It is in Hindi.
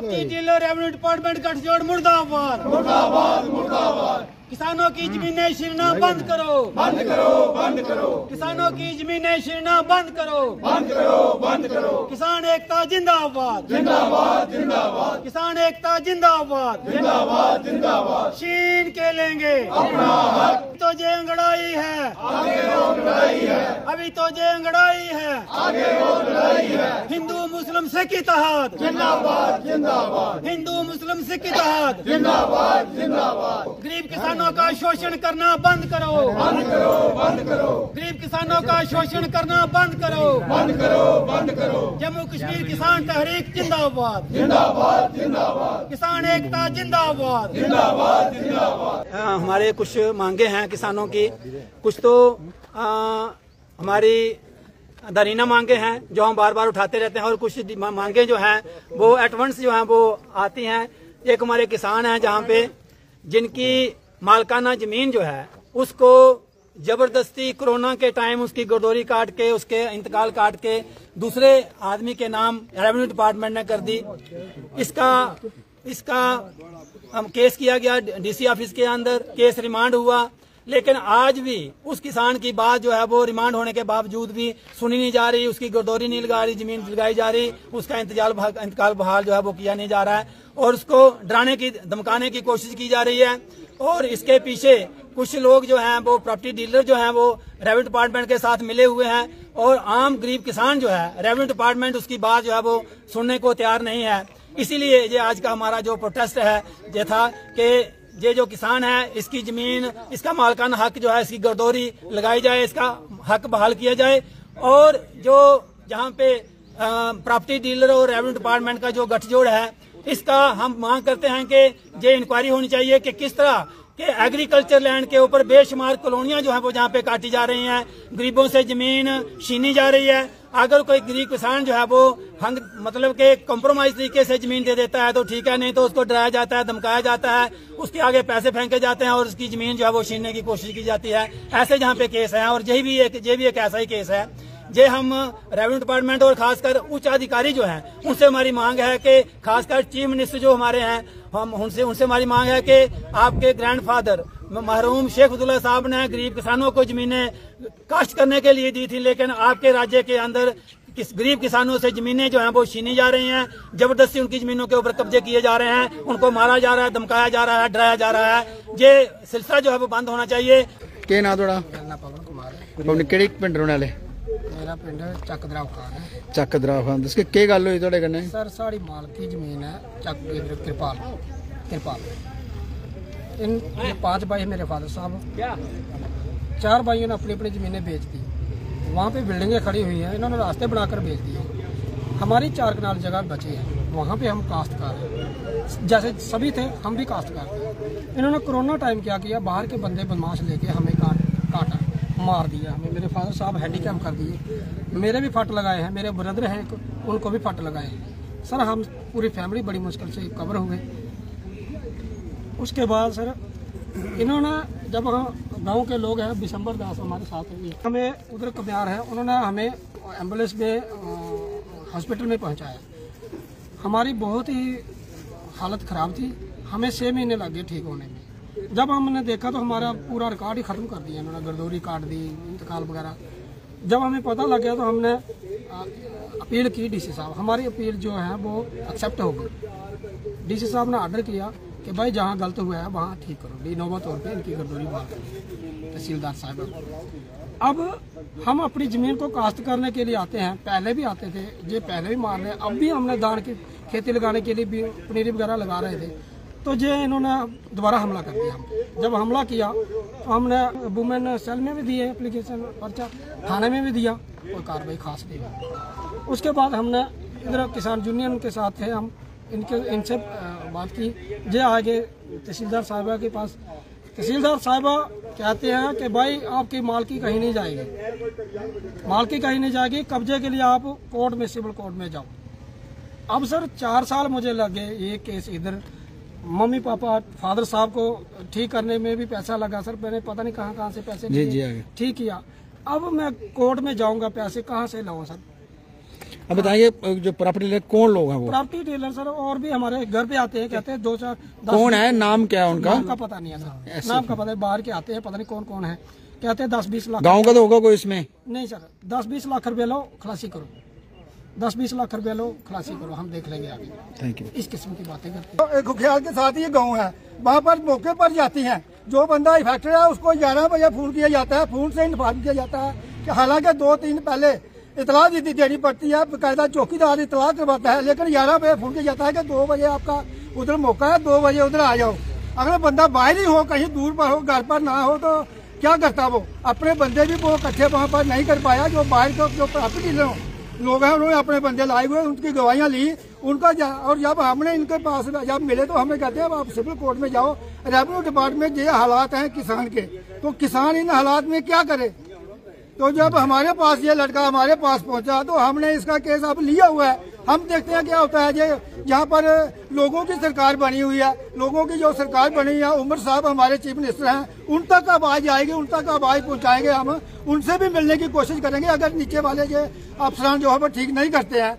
प्रॉपर्टी डीलर रेवेन्यू डिपार्टमेंट गठजोड़ मुर्दाबाद मुर्दाबाद मुर्दाबाद। किसानों की जमीनें छीनना बंद करो बंद करो बंद करो। किसानों की जमीनें छीनना बंद करो बंद करो बंद करो। किसान एकता जिंदाबाद जिंदाबाद जिंदाबाद। किसान एकता जिंदाबाद जिंदाबाद जिंदाबाद। छीन के लेंगे अपना हक। तो जे अंगड़ाई है आगे और लड़ाई है। अभी तो जे अंगड़ाई है आगे और लड़ाई है। हिंदू मुस्लिम सिख इत्तेहाद जिंदाबाद जिंदाबाद। हिंदू मुस्लिम सिख इत्तेहाद जिंदाबाद जिंदाबाद। गरीब किसानों का शोषण करना बंद करो बंद करो बंद करो। गरीब किसानों का शोषण करना बंद करो बंद करो बंद करो। जम्मू कश्मीर किसान तहरीक जिंदाबाद जिंदाबाद जिंदाबाद। किसान एकता जिंदाबाद जिंदाबाद जिंदाबाद। हमारे कुछ मांगे हैं किसानों की, कुछ तो हमारी दरीना मांगे हैं जो हम बार बार उठाते रहते हैं, और कुछ मांगे जो हैं वो एटवंस जो हैं वो आती हैं। एक हमारे किसान हैं जहाँ पे जिनकी मालकाना जमीन जो है उसको जबरदस्ती कोरोना के टाइम उसकी गर्दौरी काट के उसके इंतकाल काट के दूसरे आदमी के नाम रेवेन्यू डिपार्टमेंट ने कर दी। इसका केस किया गया डीसी ऑफिस के अंदर, केस रिमांड हुआ, लेकिन आज भी उस किसान की बात जो है वो रिमांड होने के बावजूद भी सुनी नहीं जा रही, उसकी गर्दौरी नहीं लगा रही, जमीन लगाई जा रही, उसका इंतकाल बहाल जो है वो किया नहीं जा रहा है, और उसको डराने की धमकाने की कोशिश की जा रही है। और इसके पीछे कुछ लोग जो हैं वो प्रॉपर्टी डीलर जो हैं वो रेवेन्यू डिपार्टमेंट के साथ मिले हुए हैं, और आम गरीब किसान जो है रेवेन्यू डिपार्टमेंट उसकी बात जो है वो सुनने को तैयार नहीं है। इसीलिए ये आज का हमारा जो प्रोटेस्ट है ये था कि ये जो किसान है इसकी जमीन, इसका मालकाना हक जो है इसकी गर्दौरी लगाई जाए, इसका हक बहाल किया जाए, और जो जहाँ पे प्रॉपर्टी डीलर और रेवेन्यू डिपार्टमेंट का जो गठजोड़ है इसका हम मांग करते हैं कि ये इंक्वायरी होनी चाहिए कि किस तरह के एग्रीकल्चर लैंड के ऊपर बेशुमार कॉलोनियां जो है वो जहाँ पे काटी जा रही हैं, गरीबों से जमीन छीनी जा रही है। अगर कोई गरीब किसान जो है वो मतलब के कॉम्प्रोमाइज तरीके से जमीन दे देता है तो ठीक है, नहीं तो उसको डराया जाता है, धमकाया जाता है, उसके आगे पैसे फेंके जाते हैं और उसकी जमीन जो है वो छीनने की कोशिश की जाती है। ऐसे जहाँ पे केस है, और ये भी एक ऐसा ही केस है। जे हम रेवेन्यू डिपार्टमेंट और खासकर उच्च अधिकारी जो हैं उनसे हमारी मांग है कि खासकर चीफ मिनिस्टर जो हमारे हैं, हम उनसे हमारी मांग है कि आपके ग्रैंडफादर मरहूम शेख अब्दुल्ला साहब ने गरीब किसानों को जमीनें काश्त करने के लिए दी थी, लेकिन आपके राज्य के अंदर गरीब किसानों से जमीनें जो हैं वो छीनी जा रही हैं, जबरदस्ती उनकी जमीनों के ऊपर कब्जे किए जा रहे हैं, उनको मारा जा रहा है, धमकाया जा रहा है, डराया जा रहा है। ये सिलसिला जो है वो बंद होना चाहिए। क्या नाम थोड़ा? पवन कुमार पवन किहड़े पिंड रहने वाले? मेरा पिंड चक दराव खान है। चक दराव खान। दस के गल हुई थोड़े कन्नै? सर साड़ी माल की जमीन है चक कृपाल इन 5 भाई मेरे फादर साहब, 4 भाइयों ने अपनी अपनी जमीनें बेच दी। वहाँ पे बिल्डिंगें खड़ी हुई हैं, इन्होंने रास्ते बनाकर बेच दिए। हमारी 4 कनाल जगह बची है, वहाँ पे हम काश्तकार हैं, जैसे सभी थे हम भी काश्तकार थे। इन्होंने कोरोना टाइम क्या किया, बाहर के बंदे बदमाश लेके हमें काटा, मार दिया हमें। मेरे फादर साहब हैंडीकैप कर दिए, मेरे भी फट लगाए हैं, मेरे ब्रदर हैं उनको भी फट लगाए हैं। सर हम पूरी फैमिली बड़ी मुश्किल से कवर हुए। उसके बाद सर इन्होंने जब हम गांव के लोग हैं, बिशंबर दास हमारे साथ हैं, हमें उधर कब्यार है, उन्होंने हमें एम्बुलेंस में हॉस्पिटल में पहुंचाया। हमारी बहुत ही हालत ख़राब थी, हमें 6 महीने लगे ठीक होने में। जब हमने देखा तो हमारा पूरा रिकॉर्ड ही ख़त्म कर दिया इन्होंने, गर्दौरी काट दी, इंतकाल वगैरह। जब हमें पता लग गया तो हमने अपील की डीसी साहब, हमारी अपील जो है वो एक्सेप्ट हो गई। डीसी साहब ने ऑर्डर किया कि भाई जहाँ गलत हुआ है वहाँ ठीक करो, डी-नोवा तौर पे इनकी गर्दौरी बहाल करो, तहसीलदार साहब। अब हम अपनी ज़मीन को काश्त करने के लिए आते हैं, पहले भी आते थे, ये पहले भी मार रहे हैं, अब भी हमने धान की खेती लगाने के लिए भी पनीरी वगैरह लगा रहे थे, तो ये इन्होंने दोबारा हमला कर दिया। हम जब हमला किया तो हमने वुमेन सेल में भी दिए एप्लीकेशन, पर्चा थाने में भी दिया, कोई कार्रवाई खास नहीं हुई। उसके बाद हमने इधर किसान यूनियन के साथ थे, हम इनसे बात की, जे आगे तहसीलदार साहिबा के पास। तहसीलदार साहिबा कहते हैं कि भाई आपकी मालकी कहीं नहीं जाएगी, मालकी कहीं नहीं जाएगी, कब्जे के लिए आप कोर्ट में, सिविल कोर्ट में जाओ। अब सर 4 साल मुझे लगे ये केस, इधर मम्मी पापा फादर साहब को ठीक करने में भी पैसा लगा सर, मैंने पता नहीं कहाँ से पैसे ठीक किया। अब मैं कोर्ट में जाऊंगा, पैसे कहाँ से लाऊं सर? अब बताइए जो प्रॉपर्टी डीलर कौन लोग हैं वो? प्रॉपर्टी डीलर सर और भी हमारे घर पे आते हैं, कहते हैं 2-4 कौन है, नाम क्या है उनका? नाम का पता नहीं है सर, नाम का पता है, बाहर के आते हैं, पता नहीं कौन कौन है, कहते हैं 10-20 लाख। गाँव का तो होगा कोई इसमें? नहीं सर, 10-20 लाख रुपए लो खलासी करो, 10-20 लाख रुपए लो खलासी करो, हम देख लेंगे आगे। Thank you. इस किस्म की बातें करते हैं। खुख्याल के साथ ये गांव है, वहाँ पर मौके पर जाती हैं, जो बंदा इफेक्टेड है उसको 11 बजे फोन किया जाता है, फोन से इन्फॉर्म किया जाता है कि हालांकि 2-3 पहले इतला देनी पड़ती है, बाकायदा चौकीदार इतला करवाता है, लेकिन 11 बजे फोन किया जाता है कि 2 बजे आपका उधर मौका है, 2 बजे उधर आ जाओ। अगर बंदा बाहर ही हो, कहीं दूर पर हो, घर पर ना हो, तो क्या करता वो? अपने बंदे भी वो इकट्ठे वहाँ पर नहीं कर पाया, जो बाहर के जो प्रॉपर्टी डीलर लोग हैं उन्होंने अपने बंदे लाए हुए, उनकी गवाहियां ली उनका और जब हमने इनके पास जब मिले तो हमें कहते हैं अब आप सिविल कोर्ट में जाओ, रेवेन्यू डिपार्टमेंट ये हालात हैं किसान के, तो किसान इन हालात में क्या करे? तो जब हमारे पास ये लड़का हमारे पास पहुंचा तो हमने इसका केस अब लिया हुआ है, हम देखते हैं क्या होता है। यहाँ पर लोगों की सरकार बनी हुई है, लोगों की जो सरकार बनी है, उमर साहब हमारे चीफ मिनिस्टर हैं, उन तक आवाज आएगी, उन तक आवाज पहुंचाएंगे, हम उनसे भी मिलने की कोशिश करेंगे अगर नीचे वाले जो अफसरान जो है वो ठीक नहीं करते हैं।